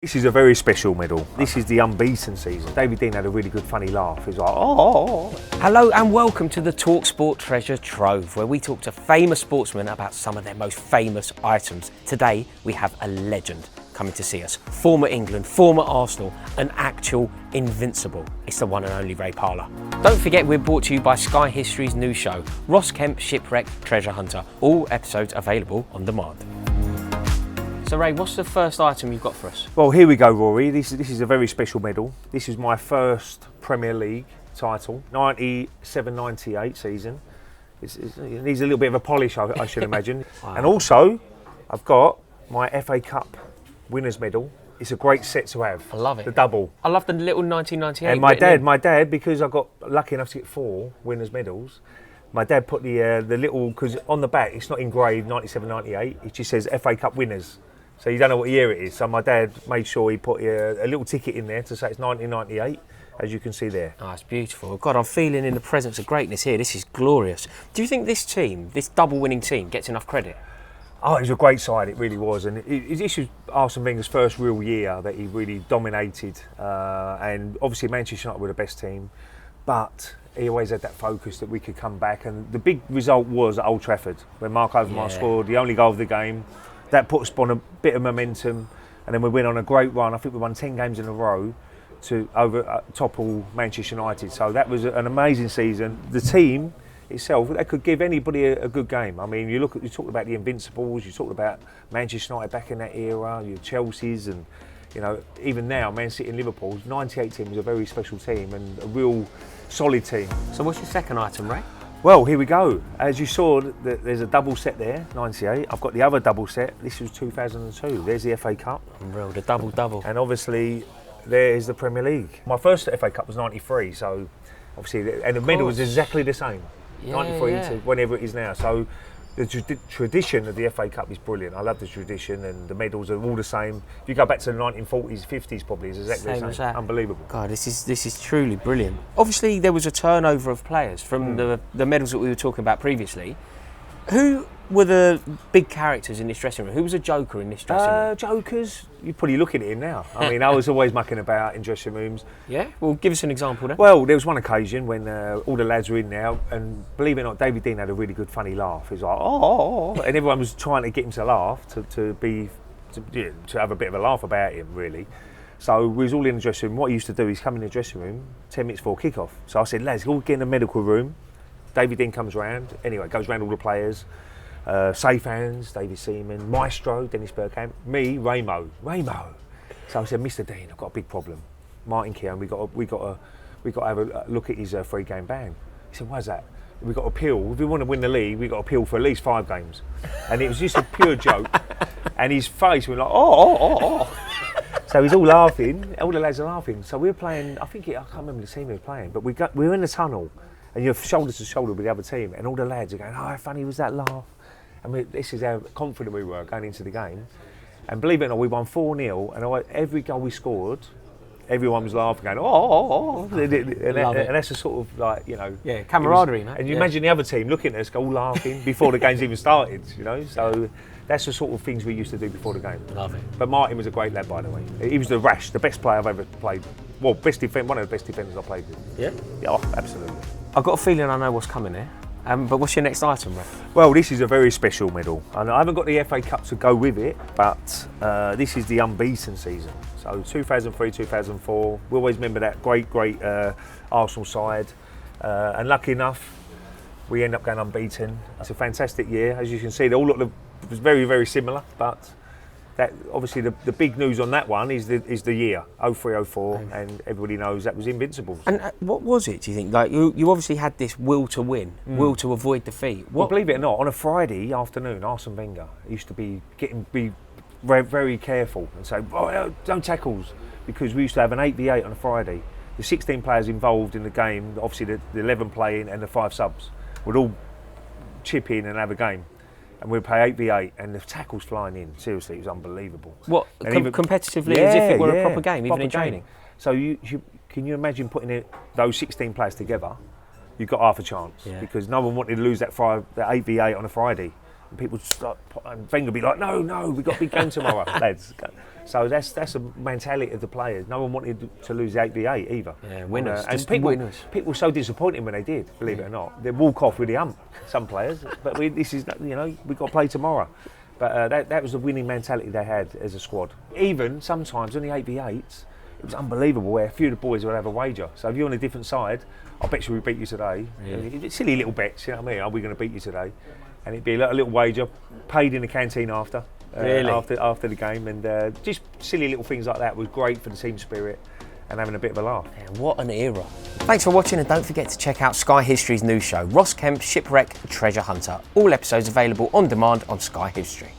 This is a very special medal. This is the unbeaten season. David Dean had a really good funny laugh. He was like, oh. Hello and welcome to the talkSPORT Treasure Trove, where we talk to famous sportsmen about some of their most famous items. Today we have a legend coming to see us. Former England, former Arsenal, an actual invincible. It's the one and only Ray Parlour. Don't forget we're brought to you by Sky History's new show, Ross Kemp Shipwreck Treasure Hunter. All episodes available on demand. So Ray, what's the first item you've got for us? Well, here we go, Rory. This is a very special medal. This is my first Premier League title, 97-98 season. It needs a little bit of a polish, I should imagine. Wow. And also, I've got my FA Cup winners medal. It's a great set to have. I love it. The double. I love the little 1998. And my dad, because I got lucky enough to get 4 winners medals, my dad put the little, because on the back it's not engraved 97-98, it just says FA Cup winners. So you don't know what year it is. So my dad made sure he put a little ticket in there to say it's 1998, as you can see there. Oh, it's beautiful. God, I'm feeling in the presence of greatness here. This is glorious. Do you think this team, this double-winning team, gets enough credit? Oh, it was a great side, it really was. And this was Arsene Wenger's first real year that he really dominated. And obviously Manchester United were the best team. But he always had that focus that we could come back. And the big result was at Old Trafford, when Mark Overmars scored the only goal of the game. That put us on a bit of momentum, and then we went on a great run. I think we won 10 games in a row to topple Manchester United. So that was an amazing season. The team itself, they could give anybody a good game. I mean, you talked about the Invincibles, you talked about Manchester United back in that era, your Chelsea's, and even now, Man City and Liverpool's 98 team was a very special team and a real solid team. So what's your second item, Ray? Well, here we go. As you saw, there's a double set there, 98. I've got the other double set. This was 2002. There's the FA Cup. Unreal, the double. And obviously, there is the Premier League. My first FA Cup was 93, so obviously, and the medal was exactly the same. 93 to whenever it is now. So the tradition of the FA Cup is brilliant. I love the tradition, and the medals are all the same. If you go back to the 1940s, 50s, probably it's exactly the same. Unbelievable. God, this is truly brilliant. Obviously, there was a turnover of players from the medals that we were talking about previously. Who were the big characters in this dressing room? Who was a joker in this dressing room? Jokers? You're probably looking at him now. I mean, I was always mucking about in dressing rooms. Yeah? Well, give us an example then. Well, there was one occasion when all the lads were in now, and believe it or not, David Dean had a really good funny laugh. He was like, oh, and everyone was trying to get him to laugh, to have a bit of a laugh about him, really. So we was all in the dressing room. What he used to do is come in the dressing room 10 minutes before kick-off. So I said, lads, all get in the medical room. David Dean comes round. Anyway, goes round all the players. Safe Hands, David Seaman, Maestro, Dennis Bergkamp, me, Raymo. So I said, Mr. Dean, I've got a big problem. Martin Keown, we got to have a look at his 3-game ban. He said, why's that? We've got to appeal. If we want to win the league, we've got to appeal for at least 5 games. And it was just a pure joke. And his face was like, oh. So he's all laughing. All the lads are laughing. So we were playing. I can't remember the team we were playing, but we were in the tunnel, and you're shoulder to shoulder with the other team, and all the lads are going, oh, how funny was that laugh? And this is how confident we were going into the game. And believe it or not, we won 4-0, and every goal we scored, everyone was laughing, going, oh. And that's a sort of like, yeah, camaraderie, man. And you imagine the other team looking at us, all laughing before the game's even started, So that's the sort of things we used to do before the game. Love it. But Martin was a great lad, by the way. He was the best player I've ever played. Well, one of the best defenders I played with. Yeah? Yeah, absolutely. I've got a feeling I know what's coming here. But what's your next item, Ray? Well, this is a very special medal. And I haven't got the FA Cup to go with it, but this is the unbeaten season. So 2003, 2004, we always remember that great Arsenal side. And lucky enough, we end up going unbeaten. It's a fantastic year. As you can see, they all look very, very similar, but that obviously the big news on that one is the year 03-04, and everybody knows that was Invincibles. And what was it? Do you think? Like you obviously had this will to win, will to avoid defeat. Well, believe it or not, on a Friday afternoon, Arsene Wenger used to be very, very careful and say, oh, don't tackles, because we used to have an 8v8 on a Friday. The 16 players involved in the game, obviously the 11 playing and the 5 subs, would all chip in and have a game. And we'd play 8v8, and the tackles flying in. Seriously, it was unbelievable. What, competitively, as if it were a proper game, even in training? So can you imagine putting those 16 players together? You've got half a chance, because no one wanted to lose that 8v8 on a Friday. And people start, and Wenger would be like, no, we've got a big game tomorrow, lads. So that's the mentality of the players. No one wanted to lose the 8v8 either. Yeah, winners. And people were so disappointed when they did, believe it or not. They walk off with the hump, some players. But we've got to play tomorrow. But that was the winning mentality they had as a squad. Even sometimes on the 8v8s, it was unbelievable where a few of the boys would have a wager. So if you're on a different side, I bet you we beat you today. Yeah. Silly little bets, you know what I mean? Are we going to beat you today? And it'd be a little wager, paid in the canteen after. Really? After the game, and just silly little things like that was great for the team spirit and having a bit of a laugh. Yeah, what an era. Thanks for watching, and don't forget to check out Sky History's new show, Ross Kemp's Shipwreck Treasure Hunter. All episodes available on demand on Sky History.